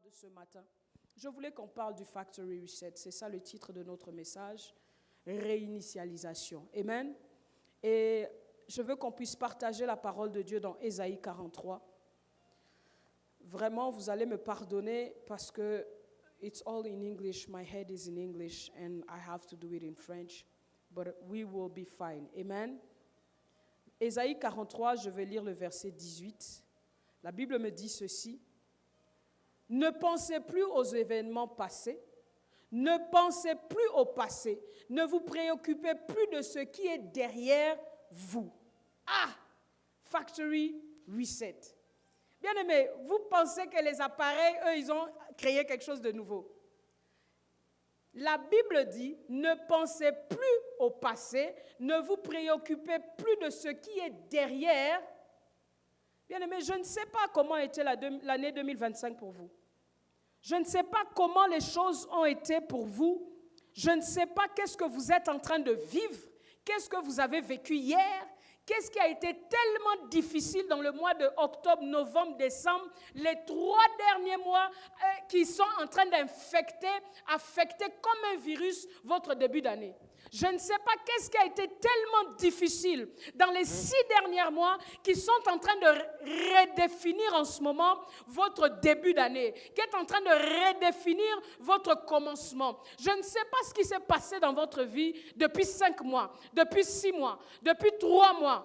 de ce matin. Je voulais qu'on parle du Factory Reset. C'est ça le titre de notre message. Réinitialisation. Amen. Et je veux qu'on puisse partager la parole de Dieu dans Ésaïe 43. Vraiment, vous allez me pardonner parce que it's all in English. My head is in English and I have to do it in French. But we will be fine. Amen. Ésaïe 43, je vais lire le verset 18. La Bible me dit ceci. Ne pensez plus aux événements passés. Ne pensez plus au passé. Ne vous préoccupez plus de ce qui est derrière vous. Ah! Factory Reset. Bien-aimés, vous pensez que les appareils, eux, ils ont créé quelque chose de nouveau. La Bible dit, ne pensez plus au passé, ne vous préoccupez plus de ce qui est derrière. Bien-aimés, je ne sais pas comment était l'année 2025 pour vous. Je ne sais pas comment les choses ont été pour vous. Je ne sais pas qu'est-ce que vous êtes en train de vivre, qu'est-ce que vous avez vécu hier. Qu'est-ce qui a été tellement difficile dans le mois de octobre, novembre, décembre, les 3 derniers mois qui sont en train affecter comme un virus votre début d'année. Je ne sais pas qu'est-ce qui a été tellement difficile dans les 6 derniers mois qui sont en train de redéfinir en ce moment votre début d'année, qui est en train de redéfinir votre commencement. Je ne sais pas ce qui s'est passé dans votre vie depuis 5 mois, depuis 6 mois, depuis 3 mois.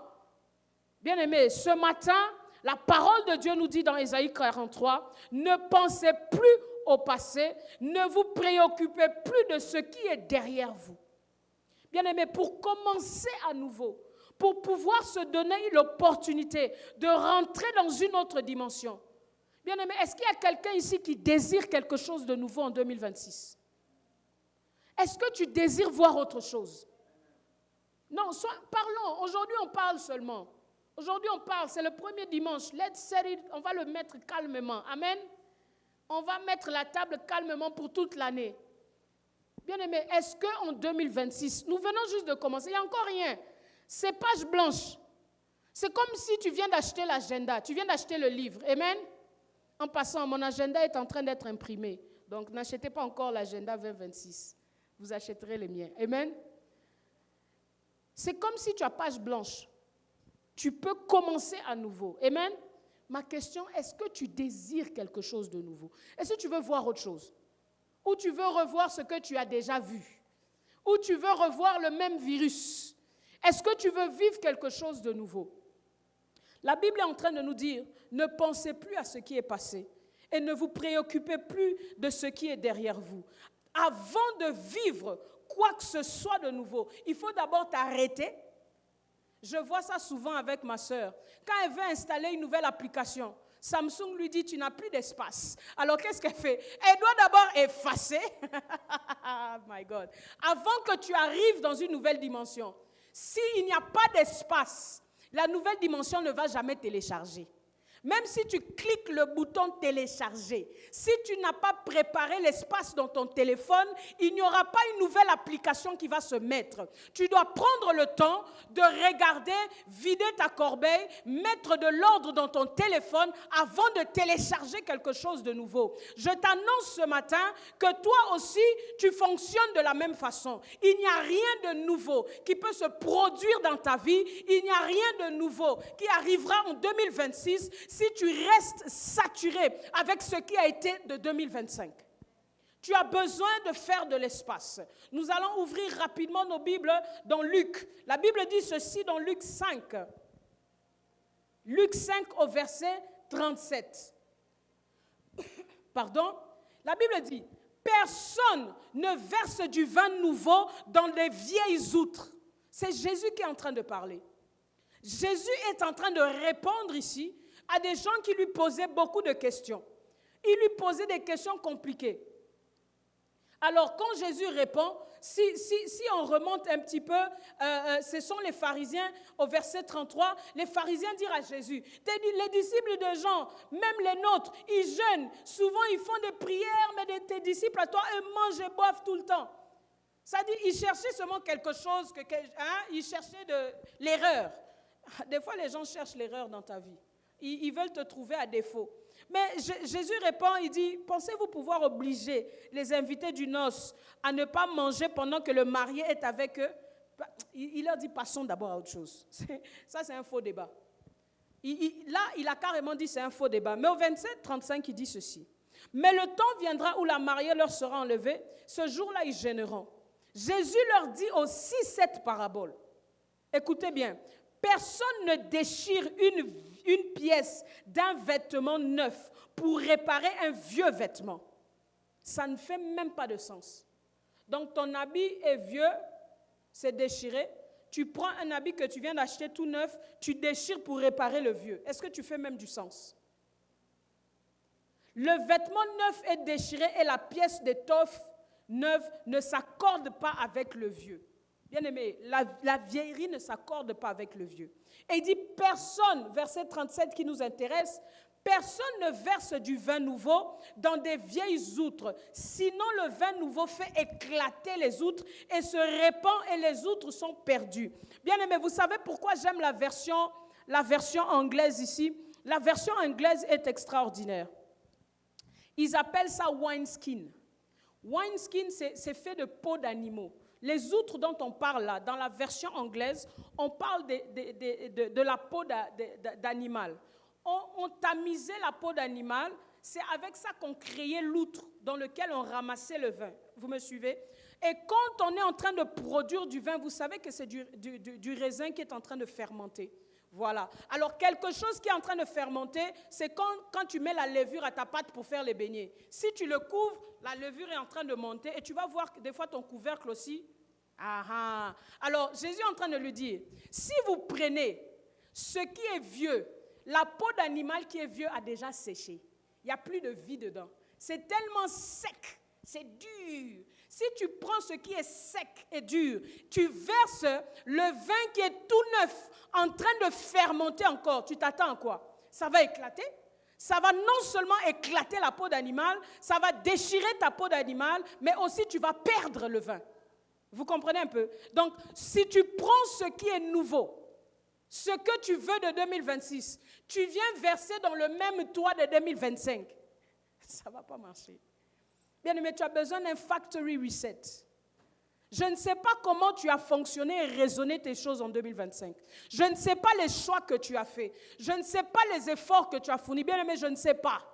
Bien-aimés, ce matin, la parole de Dieu nous dit dans Ésaïe 43, ne pensez plus au passé, ne vous préoccupez plus de ce qui est derrière vous. Bien-aimés, pour commencer à nouveau, pour pouvoir se donner l'opportunité de rentrer dans une autre dimension. Bien-aimés, est-ce qu'il y a quelqu'un ici qui désire quelque chose de nouveau en 2026? Est-ce que tu désires voir autre chose? Non, parlons. Aujourd'hui, on parle seulement. Aujourd'hui, on parle. C'est le premier dimanche. Let's set it. On va le mettre calmement. Amen. On va mettre la table calmement pour toute l'année. Bien-aimés, est-ce qu'en 2026, nous venons juste de commencer, il n'y a encore rien. C'est page blanche. C'est comme si tu viens d'acheter l'agenda, tu viens d'acheter le livre. Amen. En passant, mon agenda est en train d'être imprimé. Donc, n'achetez pas encore l'agenda 2026. Vous achèterez le mien. Amen. C'est comme si tu as page blanche. Tu peux commencer à nouveau. Amen. Ma question, est-ce que tu désires quelque chose de nouveau? Est-ce que tu veux voir autre chose? Ou tu veux revoir ce que tu as déjà vu? Ou tu veux revoir le même virus? Est-ce que tu veux vivre quelque chose de nouveau? La Bible est en train de nous dire, ne pensez plus à ce qui est passé et ne vous préoccupez plus de ce qui est derrière vous. Avant de vivre quoi que ce soit de nouveau, il faut d'abord t'arrêter. Je vois ça souvent avec ma sœur. Quand elle veut installer une nouvelle application, Samsung lui dit, tu n'as plus d'espace. Alors, qu'est-ce qu'elle fait? Elle doit d'abord effacer. Oh my God. Avant que tu arrives dans une nouvelle dimension, s'il n'y a pas d'espace, la nouvelle dimension ne va jamais télécharger. Même si tu cliques le bouton télécharger, si tu n'as pas préparé l'espace dans ton téléphone, il n'y aura pas une nouvelle application qui va se mettre. Tu dois prendre le temps de regarder, vider ta corbeille, mettre de l'ordre dans ton téléphone avant de télécharger quelque chose de nouveau. Je t'annonce ce matin que toi aussi, tu fonctionnes de la même façon. Il n'y a rien de nouveau qui peut se produire dans ta vie. Il n'y a rien de nouveau qui arrivera en 2026 si tu restes saturé avec ce qui a été de 2025. Tu as besoin de faire de l'espace. Nous allons ouvrir rapidement nos Bibles dans Luc. La Bible dit ceci dans Luc 5. Luc 5 au verset 37. Pardon? La Bible dit, personne ne verse du vin nouveau dans les vieilles outres. C'est Jésus qui est en train de parler. Jésus est en train de répondre ici à des gens qui lui posaient beaucoup de questions. Il lui posait des questions compliquées. Alors, quand Jésus répond, si on remonte un petit peu, ce sont les pharisiens, au verset 33, les pharisiens dirent à Jésus, les disciples de Jean, même les nôtres, ils jeûnent, souvent ils font des prières, mais tes disciples à toi, eux mangent et boivent tout le temps. C'est-à-dire, ils cherchaient seulement quelque chose, ils cherchaient l'erreur. Des fois, les gens cherchent l'erreur dans ta vie. Ils veulent te trouver à défaut. Mais Jésus répond, il dit, pensez-vous pouvoir obliger les invités du noces à ne pas manger pendant que le marié est avec eux? Il leur dit, passons d'abord à autre chose. Ça, c'est un faux débat. Là, il a carrément dit, c'est un faux débat. Mais au 27-35, il dit ceci. Mais le temps viendra où la mariée leur sera enlevée. Ce jour-là, ils gêneront. Jésus leur dit aussi cette parabole. Écoutez bien. Personne ne déchire une pièce d'un vêtement neuf pour réparer un vieux vêtement. Ça ne fait même pas de sens. Donc ton habit est vieux, c'est déchiré. Tu prends un habit que tu viens d'acheter tout neuf, tu déchires pour réparer le vieux. Est-ce que tu fais même du sens? Le vêtement neuf est déchiré et la pièce d'étoffe neuve ne s'accorde pas avec le vieux. Bien aimé, la vieillerie ne s'accorde pas avec le vieux. Et il dit, personne, verset 37 qui nous intéresse, personne ne verse du vin nouveau dans des vieilles outres. Sinon, le vin nouveau fait éclater les outres et se répand et les outres sont perdues. Bien aimé, vous savez pourquoi j'aime la version anglaise ici? La version anglaise est extraordinaire. Ils appellent ça wineskin. Wineskin, c'est fait de peau d'animaux. Les outres dont on parle là, dans la version anglaise, on parle de la peau d'animal. On tamisait la peau d'animal, c'est avec ça qu'on créait l'outre dans lequel on ramassait le vin. Vous me suivez? Et quand on est en train de produire du vin, vous savez que c'est du raisin qui est en train de fermenter. Voilà. Alors, quelque chose qui est en train de fermenter, c'est quand tu mets la levure à ta pâte pour faire les beignets. Si tu le couvres, la levure est en train de monter et tu vas voir que des fois ton couvercle aussi. Ah. Alors, Jésus est en train de lui dire, si vous prenez ce qui est vieux, la peau d'animal qui est vieux a déjà séché. Il n'y a plus de vie dedans. C'est tellement sec, c'est dur. Si tu prends ce qui est sec et dur, tu verses le vin qui est tout neuf, en train de fermenter encore. Tu t'attends à quoi? Ça va éclater. Ça va non seulement éclater la peau d'animal, ça va déchirer ta peau d'animal, mais aussi tu vas perdre le vin. Vous comprenez un peu? Donc, si tu prends ce qui est nouveau, ce que tu veux de 2026, tu viens verser dans le même toit de 2025. Ça ne va pas marcher. Bien aimé, tu as besoin d'un factory reset. Je ne sais pas comment tu as fonctionné et raisonné tes choses en 2025. Je ne sais pas les choix que tu as faits. Je ne sais pas les efforts que tu as fournis. Bien aimé, je ne sais pas.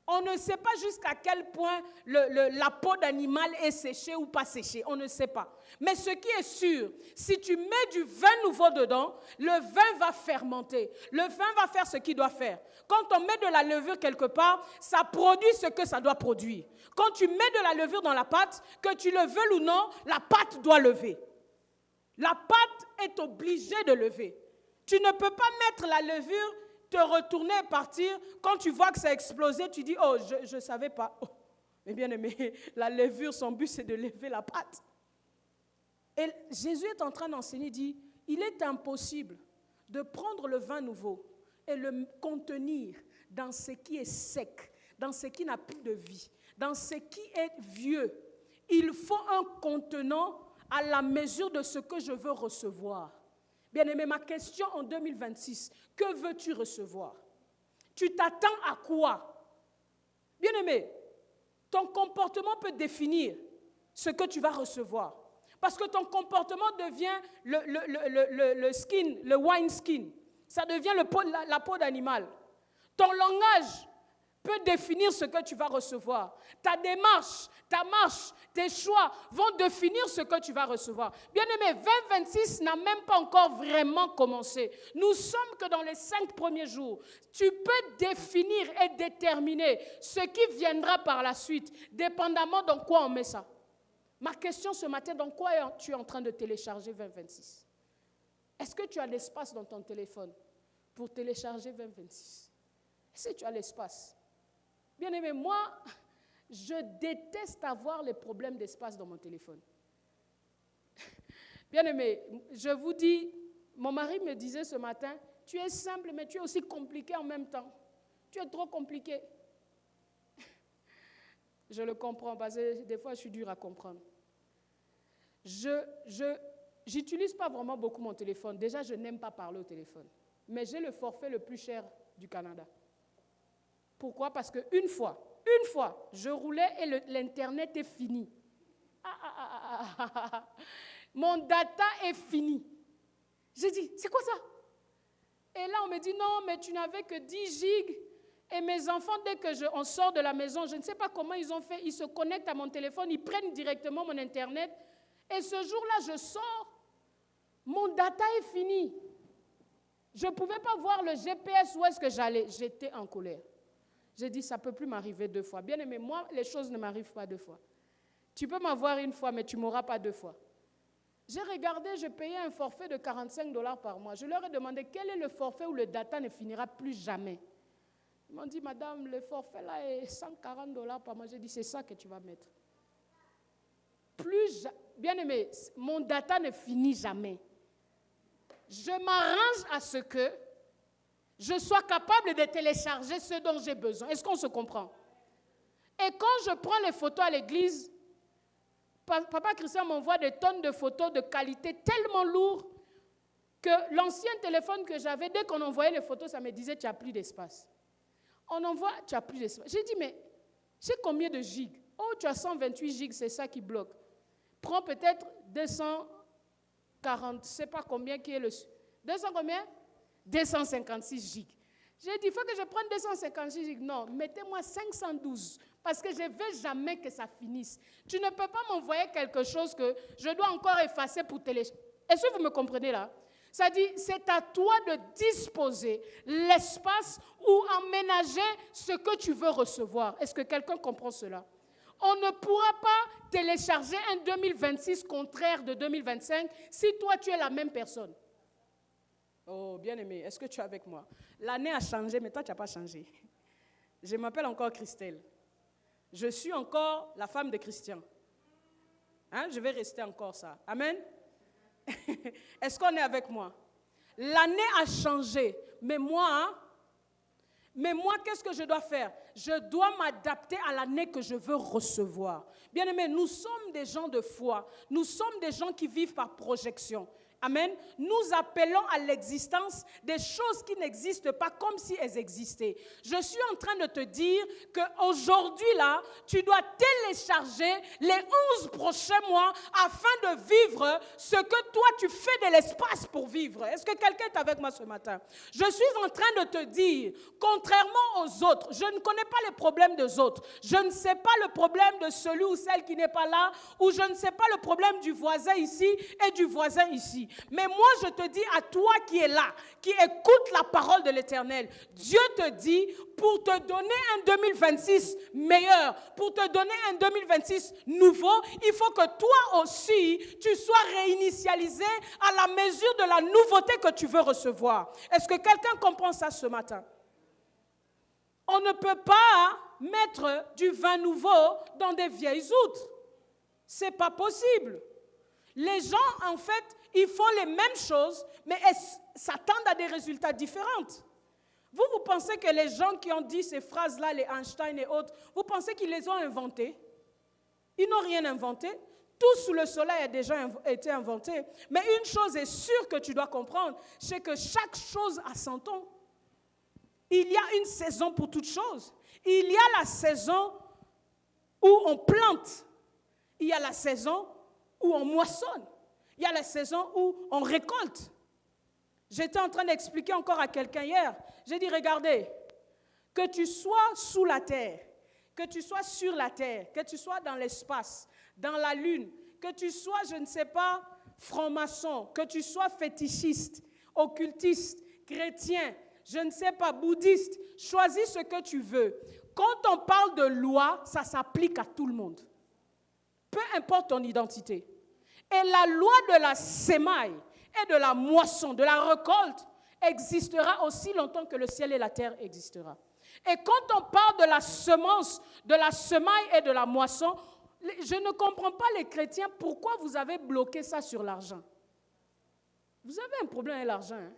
On ne sait pas jusqu'à quel point la peau d'animal est séchée ou pas séchée. On ne sait pas. Mais ce qui est sûr, si tu mets du vin nouveau dedans, le vin va fermenter. Le vin va faire ce qu'il doit faire. Quand on met de la levure quelque part, ça produit ce que ça doit produire. Quand tu mets de la levure dans la pâte, que tu le veuilles ou non, la pâte doit lever. La pâte est obligée de lever. Tu ne peux pas mettre la levure, te retourner et partir. Quand tu vois que ça a explosé, tu dis, oh, je ne savais pas. Oh. Mais bien aimé, la levure, son but, c'est de lever la pâte. Et Jésus est en train d'enseigner, il dit, il est impossible de prendre le vin nouveau et le contenir dans ce qui est sec, dans ce qui n'a plus de vie, dans ce qui est vieux. Il faut un contenant à la mesure de ce que je veux recevoir. Bien-aimé, ma question en 2026, que veux-tu recevoir? Tu t'attends à quoi? Bien-aimé, ton comportement peut définir ce que tu vas recevoir. Parce que ton comportement devient le skin, le wine skin. Ça devient la peau d'animal. Ton langage peut définir ce que tu vas recevoir. Ta démarche, ta marche, tes choix vont définir ce que tu vas recevoir. Bien-aimé, 2026 n'a même pas encore vraiment commencé. Nous sommes que dans les 5 premiers jours. Tu peux définir et déterminer ce qui viendra par la suite, dépendamment dans quoi on met ça. Ma question ce matin, dans quoi tu es en train de télécharger 2026? Est-ce que tu as l'espace dans ton téléphone pour télécharger 2026? Est-ce que tu as l'espace? Bien-aimé, moi, je déteste avoir les problèmes d'espace dans mon téléphone. Bien-aimé, je vous dis, mon mari me disait ce matin, tu es simple, mais tu es aussi compliqué en même temps. Tu es trop compliqué. Je le comprends, parce que des fois, je suis dure à comprendre. J'utilise pas vraiment beaucoup mon téléphone. Déjà, je n'aime pas parler au téléphone. Mais j'ai le forfait le plus cher du Canada. Pourquoi? Parce qu'une fois, je roulais et l'Internet est fini. Mon data est fini. J'ai dit, c'est quoi ça? Et là, on me dit, non, mais tu n'avais que 10 gigs. Et mes enfants, dès qu'on sort de la maison, je ne sais pas comment ils ont fait, ils se connectent à mon téléphone, ils prennent directement mon Internet. Et ce jour-là, je sors, mon data est fini. Je ne pouvais pas voir le GPS où est-ce que j'allais. J'étais en colère. J'ai dit, ça ne peut plus m'arriver 2 fois. Bien aimé, moi, les choses ne m'arrivent pas 2 fois. Tu peux m'avoir 1 fois, mais tu ne m'auras pas 2 fois. J'ai regardé, je payais un forfait de 45 $ par mois. Je leur ai demandé quel est le forfait où le data ne finira plus jamais. Ils m'ont dit, madame, le forfait là est 140 $ par mois. J'ai dit, c'est ça que tu vas mettre. Bien aimé, mon data ne finit jamais. Je m'arrange à ce que je sois capable de télécharger ce dont j'ai besoin. Est-ce qu'on se comprend? Et quand je prends les photos à l'église, Papa Christian m'envoie des tonnes de photos de qualité tellement lourdes que l'ancien téléphone que j'avais, dès qu'on envoyait les photos, ça me disait, tu n'as plus d'espace. On envoie, tu n'as plus d'espace. J'ai dit, mais j'ai combien de gigs? Oh, tu as 128 gigs, c'est ça qui bloque. Prends peut-être 240, je ne sais pas combien qui est le... 200 combien? 256 gigs. J'ai dit, il faut que je prenne 256 gigs. Non, mettez-moi 512, parce que je ne veux jamais que ça finisse. Tu ne peux pas m'envoyer quelque chose que je dois encore effacer pour télécharger. Est-ce que vous me comprenez là? Ça dit, c'est à toi de disposer l'espace ou emménager ce que tu veux recevoir. Est-ce que quelqu'un comprend cela? On ne pourra pas télécharger un 2026 contraire de 2025 si toi tu es la même personne. Oh, bien-aimé, est-ce que tu es avec moi? L'année a changé, mais toi, tu n'as pas changé. Je m'appelle encore Christelle. Je suis encore la femme de Christian. Hein? Je vais rester encore ça. Amen? Est-ce qu'on est avec moi? L'année a changé, mais moi, qu'est-ce que je dois faire? Je dois m'adapter à l'année que je veux recevoir. Bien-aimé, nous sommes des gens de foi. Nous sommes des gens qui vivent par projection. Amen. Nous appelons à l'existence des choses qui n'existent pas comme si elles existaient. Je suis en train de te dire qu'aujourd'hui, là, tu dois télécharger les 11 prochains mois afin de vivre ce que toi, tu fais de l'espace pour vivre. Est-ce que quelqu'un est avec moi ce matin? Je suis en train de te dire, contrairement aux autres, je ne connais pas les problèmes des autres. Je ne sais pas le problème de celui ou celle qui n'est pas là, ou je ne sais pas le problème du voisin ici et du voisin ici. Mais moi, je te dis à toi qui es là, qui écoute la parole de l'Éternel, Dieu te dit, pour te donner un 2026 meilleur, pour te donner un 2026 nouveau, il faut que toi aussi, tu sois réinitialisé à la mesure de la nouveauté que tu veux recevoir. Est-ce que quelqu'un comprend ça ce matin? On ne peut pas mettre du vin nouveau dans des vieilles outres. Ce n'est pas possible. Les gens, en fait, ils font les mêmes choses, mais s'attendent à des résultats différents. Vous pensez que les gens qui ont dit ces phrases-là, les Einstein et autres, vous pensez qu'ils les ont inventées? Ils n'ont rien inventé. Tout sous le soleil a déjà été inventé. Mais une chose est sûre que tu dois comprendre, c'est que chaque chose a son temps. Il y a une saison pour toute chose. Il y a la saison où on plante. Il y a la saison où on moissonne. Il y a la saison où on récolte. J'étais en train d'expliquer encore à quelqu'un hier. J'ai dit, regardez, que tu sois sous la terre, que tu sois sur la terre, que tu sois dans l'espace, dans la lune, que tu sois, je ne sais pas, franc-maçon, que tu sois fétichiste, occultiste, chrétien, je ne sais pas, bouddhiste, choisis ce que tu veux. Quand on parle de loi, ça s'applique à tout le monde. Peu importe ton identité. Et la loi de la sémaille et de la moisson, de la récolte, existera aussi longtemps que le ciel et la terre existera. Et quand on parle de la semence, de la semaille et de la moisson, je ne comprends pas les chrétiens, pourquoi vous avez bloqué ça sur l'argent? Vous avez un problème avec l'argent, hein?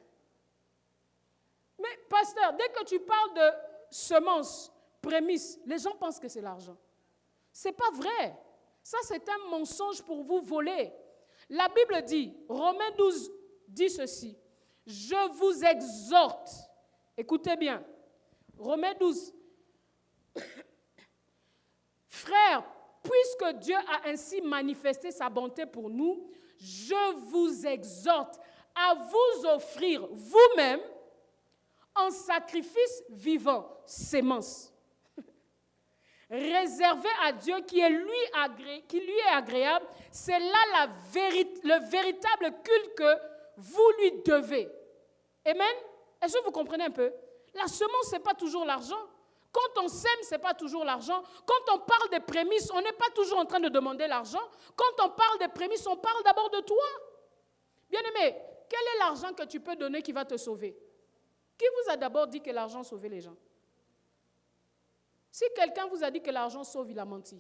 Mais pasteur, dès que tu parles de semence, prémisse, les gens pensent que c'est l'argent. Ce n'est pas vrai. Ça, c'est un mensonge pour vous voler. La Bible dit, Romains 12 dit ceci, Je vous exhorte. Écoutez bien. Romains 12. Frères, puisque Dieu a ainsi manifesté sa bonté pour nous, je vous exhorte à vous offrir vous-même en sacrifice vivant, sémence, réservé à Dieu qui lui est agréable. C'est là le véritable culte que vous lui devez. Amen. Est-ce que vous comprenez un peu? La semence, ce n'est pas toujours l'argent. Quand on sème, ce n'est pas toujours l'argent. Quand on parle des prémices, on n'est pas toujours en train de demander l'argent. Quand on parle des prémices, on parle d'abord de toi. Bien-aimé, quel est l'argent que tu peux donner qui va te sauver? Qui vous a d'abord dit que l'argent sauvait les gens? Si quelqu'un vous a dit que l'argent sauve, il a menti.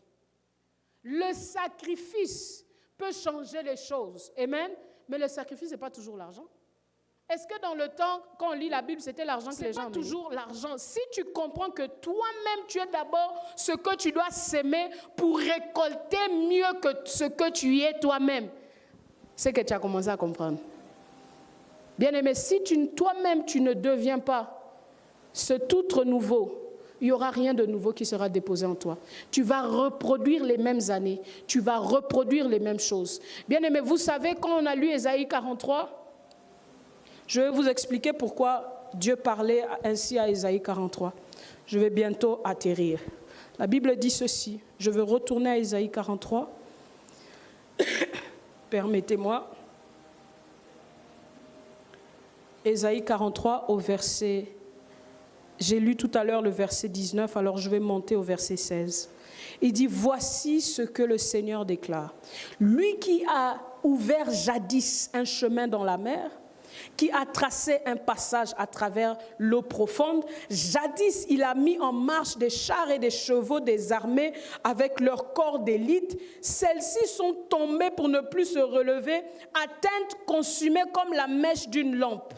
Le sacrifice peut changer les choses. Amen. Mais le sacrifice, ce n'est pas toujours l'argent. Est-ce que dans le temps, quand on lit la Bible, c'était l'argent que les gens amenaient? C'est pas toujours l'argent. Si tu comprends que toi-même, tu es d'abord ce que tu dois s'aimer pour récolter mieux que ce que tu es toi-même, c'est que tu as commencé à comprendre. Bien-aimé, si toi-même, tu ne deviens pas ce tout nouveau, il n'y aura rien de nouveau qui sera déposé en toi. Tu vas reproduire les mêmes années. Tu vas reproduire les mêmes choses. Bien-aimé, vous savez, quand on a lu Ésaïe 43, je vais vous expliquer pourquoi Dieu parlait ainsi à Ésaïe 43. Je vais bientôt atterrir. La Bible dit ceci. Je vais retourner à Ésaïe 43. Permettez-moi. Ésaïe 43 au verset... J'ai lu tout à l'heure le verset 19, alors je vais monter au verset 16. Il dit, voici ce que le Seigneur déclare. Lui qui a ouvert jadis un chemin dans la mer, qui a tracé un passage à travers l'eau profonde. Jadis, il a mis en marche des chars et des chevaux des armées avec leurs corps d'élite. Celles-ci sont tombées pour ne plus se relever, atteintes, consumées comme la mèche d'une lampe.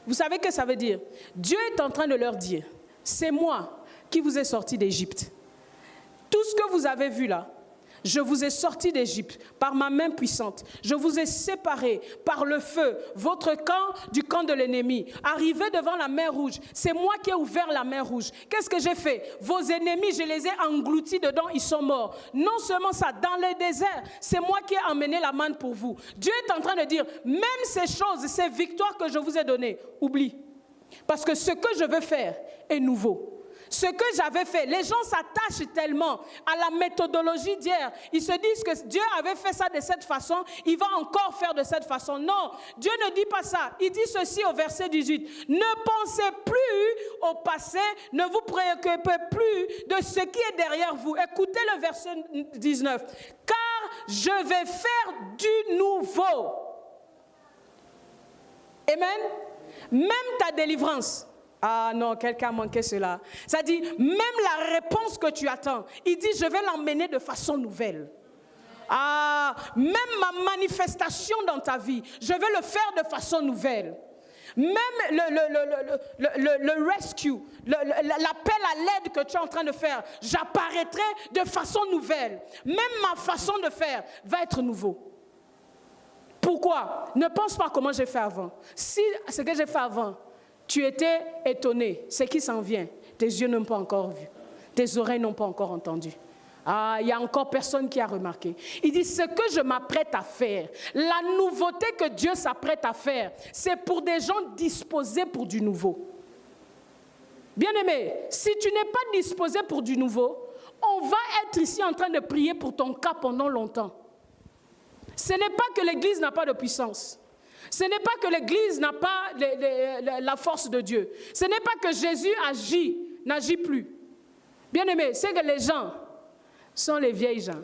Vous savez ce que ça veut dire? Dieu est en train de leur dire, c'est moi qui vous ai sorti d'Égypte. Tout ce que vous avez vu là, je vous ai sorti d'Égypte par ma main puissante. Je vous ai séparés par le feu, votre camp du camp de l'ennemi. Arrivé devant la mer Rouge, c'est moi qui ai ouvert la mer Rouge. Qu'est-ce que j'ai fait? Vos ennemis, je les ai engloutis dedans, ils sont morts. Non seulement ça, dans les déserts, c'est moi qui ai emmené la manne pour vous. Dieu est en train de dire, même ces choses, ces victoires que je vous ai données, oublie. Parce que ce que je veux faire est nouveau. Ce que j'avais fait, les gens s'attachent tellement à la méthodologie d'hier. Ils se disent que Dieu avait fait ça de cette façon, il va encore faire de cette façon. Non, Dieu ne dit pas ça. Il dit ceci au verset 18. Ne pensez plus au passé, ne vous préoccupez plus de ce qui est derrière vous. Écoutez le verset 19. Car je vais faire du nouveau. Amen. Même ta délivrance. Ah non, quelqu'un a manqué cela. Ça dit, même la réponse que tu attends, il dit, je vais l'emmener de façon nouvelle. Ah, même ma manifestation dans ta vie, je vais le faire de façon nouvelle. Même le rescue, l'appel à l'aide que tu es en train de faire, j'apparaîtrai de façon nouvelle. Même ma façon de faire va être nouveau. Pourquoi? Ne pense pas comment j'ai fait avant. Si ce que j'ai fait avant, tu étais étonné, ce qui s'en vient, tes yeux n'ont pas encore vu, tes oreilles n'ont pas encore entendu. Ah, il n'y a encore personne qui a remarqué. Il dit, ce que je m'apprête à faire, la nouveauté que Dieu s'apprête à faire, c'est pour des gens disposés pour du nouveau. Bien-aimé, si tu n'es pas disposé pour du nouveau, on va être ici en train de prier pour ton cas pendant longtemps. Ce n'est pas que l'Église n'a pas de puissance. Ce n'est pas que l'Église n'a pas la force de Dieu. Ce n'est pas que Jésus n'agit plus. Bien-aimé, c'est que les gens sont les vieilles gens.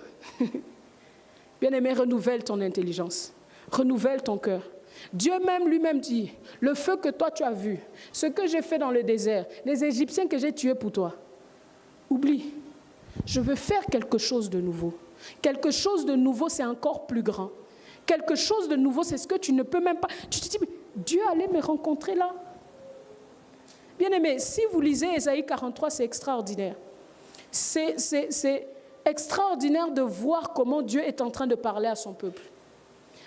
Bien-aimé, renouvelle ton intelligence. Renouvelle ton cœur. Dieu même lui-même dit, le feu que toi tu as vu, ce que j'ai fait dans le désert, les Égyptiens que j'ai tués pour toi, oublie. Je veux faire quelque chose de nouveau. Quelque chose de nouveau, c'est encore plus grand. Quelque chose de nouveau, c'est ce que tu ne peux même pas... Tu te dis, mais Dieu allait me rencontrer là. Bien-aimé, si vous lisez Ésaïe 43, c'est extraordinaire. C'est extraordinaire de voir comment Dieu est en train de parler à son peuple.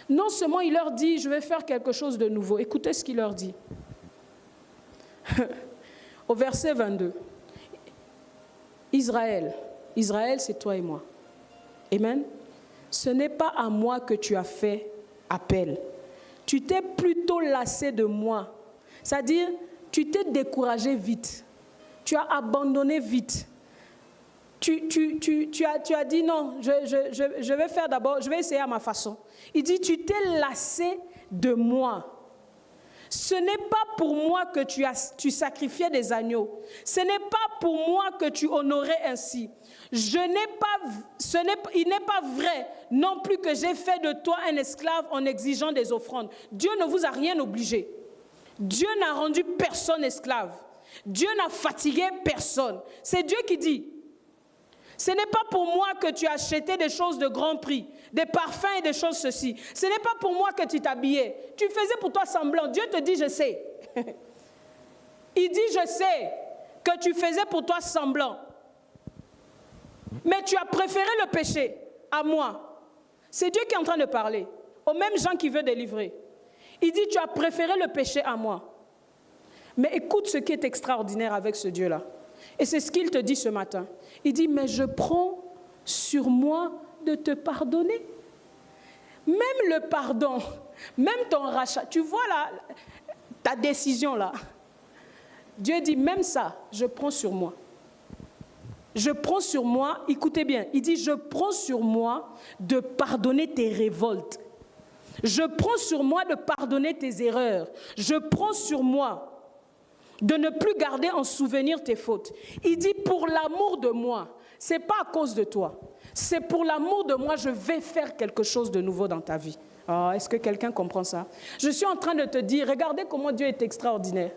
Non seulement il leur dit, je vais faire quelque chose de nouveau. Écoutez ce qu'il leur dit. Au verset 22. Israël, c'est toi et moi. Amen. Ce n'est pas à moi que tu as fait appel. Tu t'es plutôt lassé de moi. C'est-à-dire, tu t'es découragé vite. Tu as abandonné vite. Tu as dit non, je vais faire d'abord, je vais essayer à ma façon. Il dit, tu t'es lassé de moi. Ce n'est pas pour moi que tu sacrifiais des agneaux. Ce n'est pas pour moi que tu honorais ainsi. Il n'est pas vrai non plus que j'ai fait de toi un esclave en exigeant des offrandes. Dieu ne vous a rien obligé. Dieu n'a rendu personne esclave. Dieu n'a fatigué personne. C'est Dieu qui dit. Ce n'est pas pour moi que tu as acheté des choses de grand prix, des parfums et des choses ceci. Ce n'est pas pour moi que tu t'habillais. Tu faisais pour toi semblant. Dieu te dit, je sais. Il dit, je sais que tu faisais pour toi semblant. Mais tu as préféré le péché à moi. C'est Dieu qui est en train de parler aux mêmes gens qui veut délivrer. Il dit, tu as préféré le péché à moi. Mais écoute ce qui est extraordinaire avec ce Dieu-là. Et c'est ce qu'il te dit ce matin. Il dit, mais je prends sur moi de te pardonner. Même le pardon, même ton rachat, tu vois là, ta décision là. Dieu dit, même ça, je prends sur moi. Je prends sur moi, écoutez bien, il dit, je prends sur moi de pardonner tes révoltes. Je prends sur moi de pardonner tes erreurs. Je prends sur moi de ne plus garder en souvenir tes fautes. Il dit, pour l'amour de moi, ce n'est pas à cause de toi. C'est pour l'amour de moi, je vais faire quelque chose de nouveau dans ta vie. Oh, est-ce que quelqu'un comprend ça? Je suis en train de te dire, regardez comment Dieu est extraordinaire.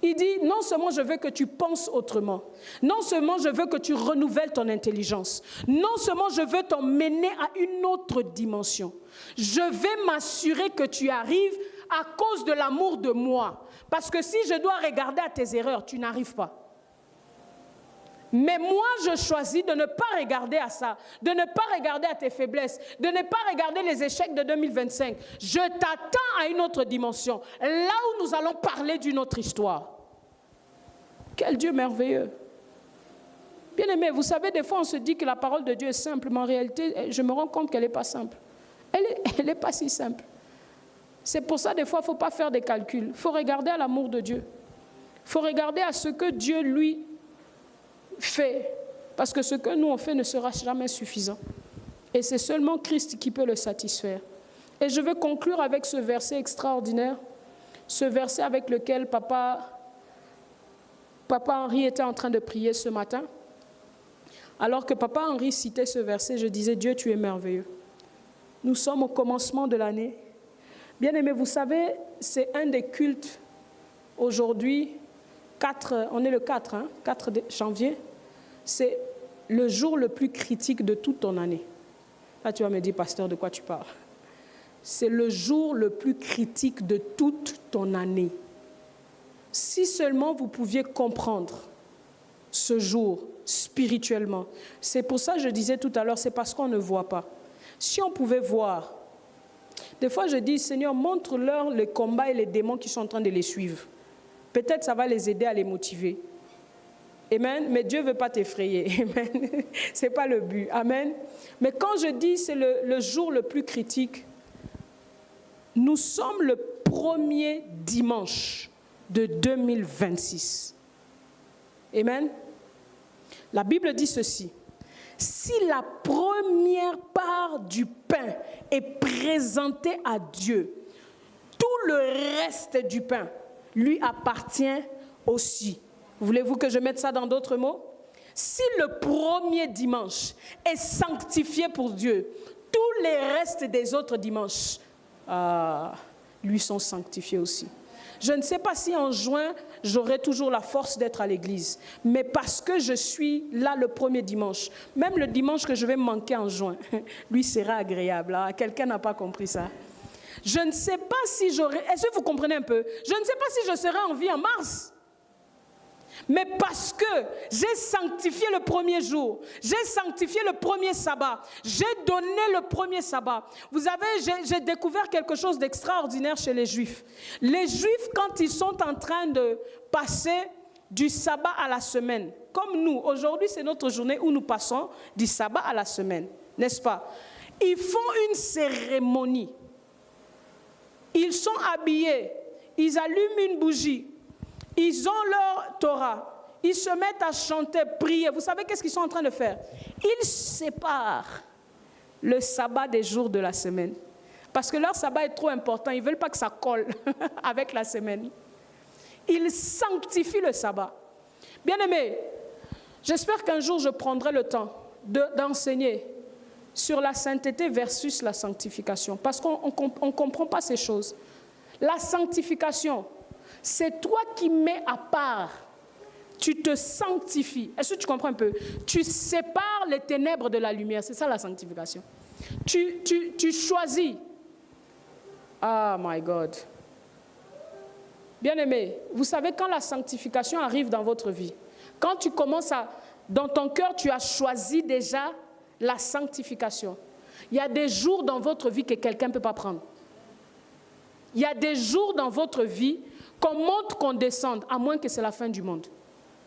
Il dit, non seulement je veux que tu penses autrement, non seulement je veux que tu renouvelles ton intelligence, non seulement je veux t'emmener à une autre dimension. Je vais m'assurer que tu arrives à cause de l'amour de moi. Parce que si je dois regarder à tes erreurs, tu n'arrives pas. Mais moi, je choisis de ne pas regarder à ça, de ne pas regarder à tes faiblesses, de ne pas regarder les échecs de 2025. Je t'attends à une autre dimension, là où nous allons parler d'une autre histoire. Quel Dieu merveilleux. Bien-aimés, vous savez, des fois, on se dit que la parole de Dieu est simple, mais en réalité, je me rends compte qu'elle n'est pas simple. Elle n'est pas si simple. C'est pour ça, des fois, il ne faut pas faire des calculs. Il faut regarder à l'amour de Dieu. Il faut regarder à ce que Dieu, lui, fait. Parce que ce que nous, on fait ne sera jamais suffisant. Et c'est seulement Christ qui peut le satisfaire. Et je veux conclure avec ce verset extraordinaire, ce verset avec lequel Papa Henri était en train de prier ce matin. Alors que Papa Henri citait ce verset, je disais, Dieu, tu es merveilleux. Nous sommes au commencement de l'année. Bien-aimés, vous savez, c'est un des cultes aujourd'hui, on est le 4 janvier, c'est le jour le plus critique de toute ton année. Là, tu vas me dire, pasteur, de quoi tu parles? C'est le jour le plus critique de toute ton année. Si seulement vous pouviez comprendre ce jour spirituellement. C'est pour ça que je disais tout à l'heure, c'est parce qu'on ne voit pas. Si on pouvait voir, des fois je dis, Seigneur, montre-leur les combats et les démons qui sont en train de les suivre. Peut-être ça va les aider à les motiver. Amen. Mais Dieu ne veut pas t'effrayer. Amen. Ce n'est pas le but. Amen. Mais quand je dis c'est le jour le plus critique, nous sommes le premier dimanche de 2026. Amen. La Bible dit ceci. Si la première part du pain est présentée à Dieu, tout le reste du pain lui appartient aussi. Voulez-vous que je mette ça dans d'autres mots? Si le premier dimanche est sanctifié pour Dieu, tous les restes des autres dimanches lui sont sanctifiés aussi. Je ne sais pas si en juin, j'aurai toujours la force d'être à l'église. Mais parce que je suis là le premier dimanche, même le dimanche que je vais manquer en juin, lui sera agréable. Quelqu'un n'a pas compris ça. Je ne sais pas si j'aurai... Est-ce que vous comprenez un peu? Je ne sais pas si je serai en vie en mars. Mais parce que j'ai sanctifié le premier jour, j'ai sanctifié le premier sabbat, j'ai donné le premier sabbat. Vous savez, j'ai découvert quelque chose d'extraordinaire chez les Juifs. Les Juifs, quand ils sont en train de passer du sabbat à la semaine, comme nous, aujourd'hui c'est notre journée où nous passons du sabbat à la semaine, n'est-ce pas? Ils font une cérémonie. Ils sont habillés, ils allument une bougie. Ils ont leur Torah, ils se mettent à chanter, prier. Vous savez qu'est-ce qu'ils sont en train de faire? Ils séparent le sabbat des jours de la semaine. Parce que leur sabbat est trop important, ils ne veulent pas que ça colle avec la semaine. Ils sanctifient le sabbat. Bien-aimés, j'espère qu'un jour je prendrai le temps d'enseigner sur la sainteté versus la sanctification. Parce qu'on ne comprend pas ces choses. La sanctification, c'est toi qui mets à part, tu te sanctifies. Est-ce que tu comprends un peu? Tu sépares les ténèbres de la lumière, c'est ça la sanctification. Tu choisis. Ah, my God. Bien-aimé, vous savez, quand la sanctification arrive dans votre vie, quand tu commences dans ton cœur, tu as choisi déjà la sanctification. Il y a des jours dans votre vie que quelqu'un ne peut pas prendre. Il y a des jours dans votre vie qu'on monte, qu'on descende, à moins que c'est la fin du monde.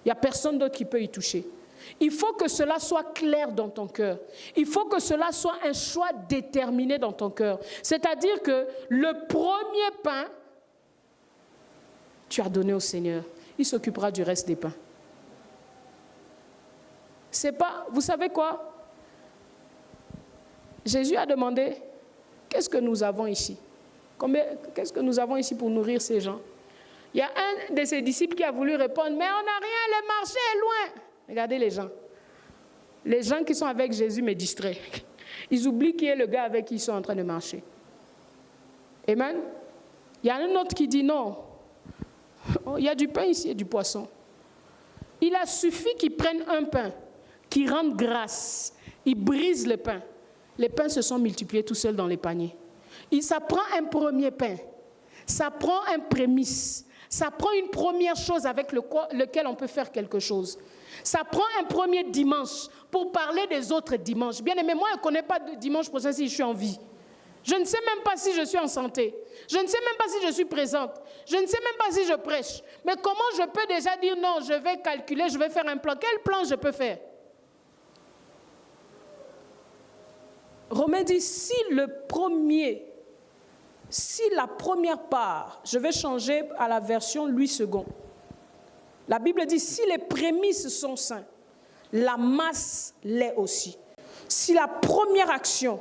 Il n'y a personne d'autre qui peut y toucher. Il faut que cela soit clair dans ton cœur. Il faut que cela soit un choix déterminé dans ton cœur. C'est-à-dire que le premier pain, tu as donné au Seigneur. Il s'occupera du reste des pains. C'est pas, vous savez quoi? Jésus a demandé, qu'est-ce que nous avons ici? Qu'est-ce que nous avons ici pour nourrir ces gens? Il y a un de ses disciples qui a voulu répondre, mais on n'a rien, le marché est loin. Regardez les gens. Les gens qui sont avec Jésus me distraient. Ils oublient qui est le gars avec qui ils sont en train de marcher. Amen. Il y a un autre qui dit non. Il y a du pain ici et du poisson. Il a suffi qu'ils prennent un pain, qu'ils rendent grâce. Ils brisent le pain. Les pains se sont multipliés tout seuls dans les paniers. Ça prend un premier pain. Ça prend un prémisse. Ça prend une première chose avec lequel on peut faire quelque chose. Ça prend un premier dimanche pour parler des autres dimanches. Bien aimé, moi, je ne connais pas de dimanche prochain si je suis en vie. Je ne sais même pas si je suis en santé. Je ne sais même pas si je suis présente. Je ne sais même pas si je prêche. Mais comment je peux déjà dire non, je vais calculer, je vais faire un plan? Quel plan je peux faire? Romain dit, si la première part, je vais changer à la version Louis II. La Bible dit, si les prémices sont saintes, la masse l'est aussi. Si la première action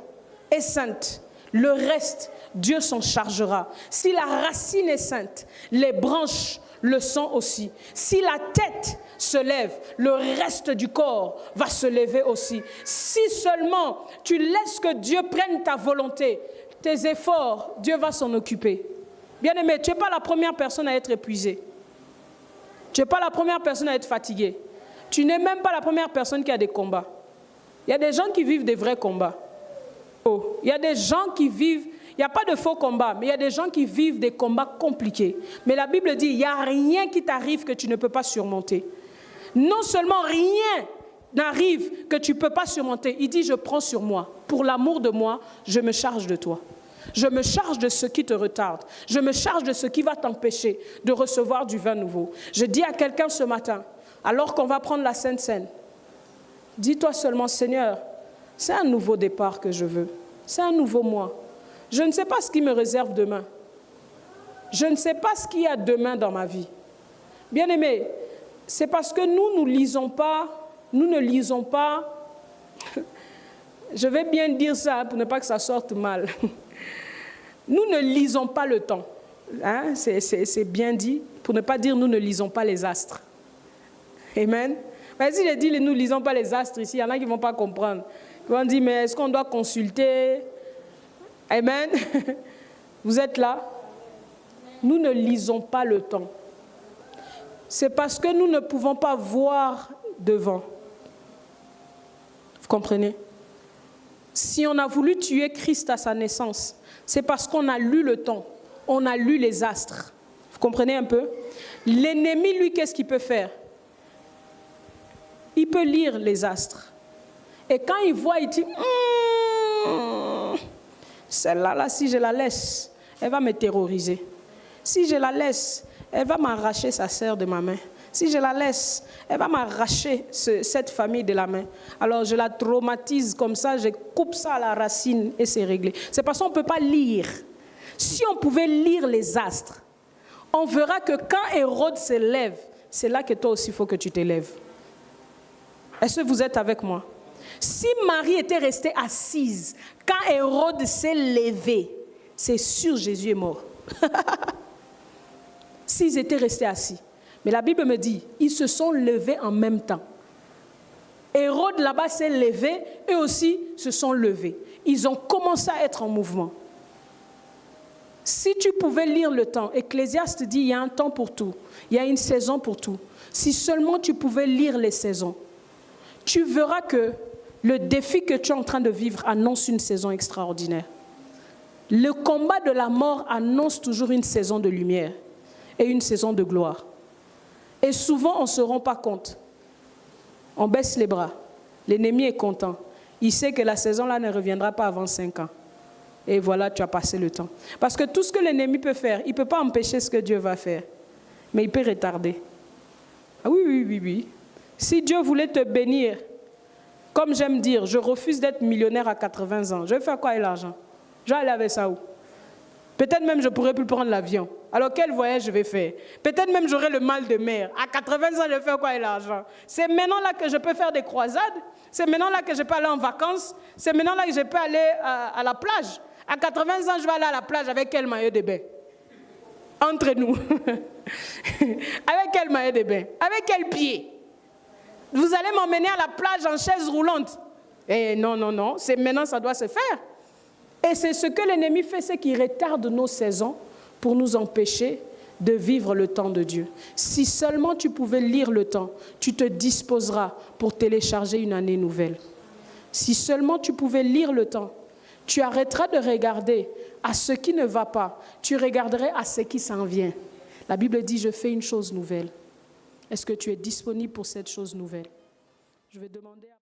est sainte, le reste, Dieu s'en chargera. Si la racine est sainte, les branches le sont aussi. Si la tête se lève, le reste du corps va se lever aussi. Si seulement tu laisses que Dieu prenne ta volonté, tes efforts, Dieu va s'en occuper. Bien-aimé, tu n'es pas la première personne à être épuisée. Tu n'es pas la première personne à être fatiguée. Tu n'es même pas la première personne qui a des combats. Il y a des gens qui vivent des vrais combats. Oh, il y a des gens qui vivent, il n'y a pas de faux combats, mais il y a des gens qui vivent des combats compliqués. Mais la Bible dit, il n'y a rien qui t'arrive que tu ne peux pas surmonter. Non seulement rien n'arrive que tu ne peux pas surmonter, il dit, je prends sur moi. Pour l'amour de moi, je me charge de toi. Je me charge de ce qui te retarde. Je me charge de ce qui va t'empêcher de recevoir du vin nouveau. Je dis à quelqu'un ce matin, alors qu'on va prendre la Sainte Seine, dis-toi seulement, Seigneur, c'est un nouveau départ que je veux. C'est un nouveau mois. Je ne sais pas ce qui me réserve demain. Je ne sais pas ce qu'il y a demain dans ma vie. Bien-aimés, c'est parce que nous ne lisons pas, je vais bien dire ça pour ne pas que ça sorte mal. Nous ne lisons pas le temps. Hein? C'est bien dit, pour ne pas dire nous ne lisons pas les astres. Amen. Mais si je dis nous ne lisons pas les astres ici, il y en a qui ne vont pas comprendre. Ils vont dire, mais est-ce qu'on doit consulter? Amen. Vous êtes là? Nous ne lisons pas le temps. C'est parce que nous ne pouvons pas voir devant. Vous comprenez? Si on a voulu tuer Christ à sa naissance, c'est parce qu'on a lu le temps, on a lu les astres. Vous comprenez un peu? L'ennemi, lui, qu'est-ce qu'il peut faire? il peut lire les astres. Et quand il voit, il dit, celle-là, là, si je la laisse, elle va me terroriser. Si je la laisse, elle va m'arracher sa sœur de ma main. Si je la laisse, elle va m'arracher cette famille de la main. Alors je la traumatise comme ça, je coupe ça à la racine et c'est réglé. C'est parce qu'on ne peut pas lire. Si on pouvait lire les astres, on verra que quand Hérode se lève, c'est là que toi aussi il faut que tu t'élèves. Est-ce que vous êtes avec moi? Si Marie était restée assise, quand Hérode s'est levé, c'est sûr Jésus est mort. S'ils étaient restés assis. Mais la Bible me dit, ils se sont levés en même temps. Hérode là-bas s'est levé, eux aussi se sont levés. Ils ont commencé à être en mouvement. Si tu pouvais lire le temps, Ecclésiaste dit, il y a un temps pour tout. Il y a une saison pour tout. Si seulement tu pouvais lire les saisons, tu verras que le défi que tu es en train de vivre annonce une saison extraordinaire. Le combat de la mort annonce toujours une saison de lumière et une saison de gloire. Et souvent, on ne se rend pas compte. On baisse les bras. L'ennemi est content. Il sait que la saison-là ne reviendra pas avant 5 ans. Et voilà, tu as passé le temps. Parce que tout ce que l'ennemi peut faire, il ne peut pas empêcher ce que Dieu va faire. Mais il peut retarder. Ah oui. Si Dieu voulait te bénir, comme j'aime dire, je refuse d'être millionnaire à 80 ans. Je vais faire quoi avec l'argent? Je vais aller avec ça où? Peut-être même je ne pourrais plus prendre l'avion. Alors quel voyage je vais faire? Peut-être même j'aurai le mal de mer. À 80 ans, je vais faire quoi avec l'argent? C'est maintenant là que je peux faire des croisades. C'est maintenant là que je peux aller en vacances. C'est maintenant là que je peux aller à la plage. À 80 ans, je vais aller à la plage avec quel maillot de bain? Entre nous. Avec quel maillot de bain? Avec quel pied? Vous allez m'emmener à la plage en chaise roulante? Eh non. C'est maintenant ça doit se faire. Et c'est ce que l'ennemi fait, c'est qu'il retarde nos saisons pour nous empêcher de vivre le temps de Dieu. Si seulement tu pouvais lire le temps, tu te disposeras pour télécharger une année nouvelle. Si seulement tu pouvais lire le temps, tu arrêteras de regarder à ce qui ne va pas. Tu regarderais à ce qui s'en vient. La Bible dit, je fais une chose nouvelle. Est-ce que tu es disponible pour cette chose nouvelle? Je vais demander à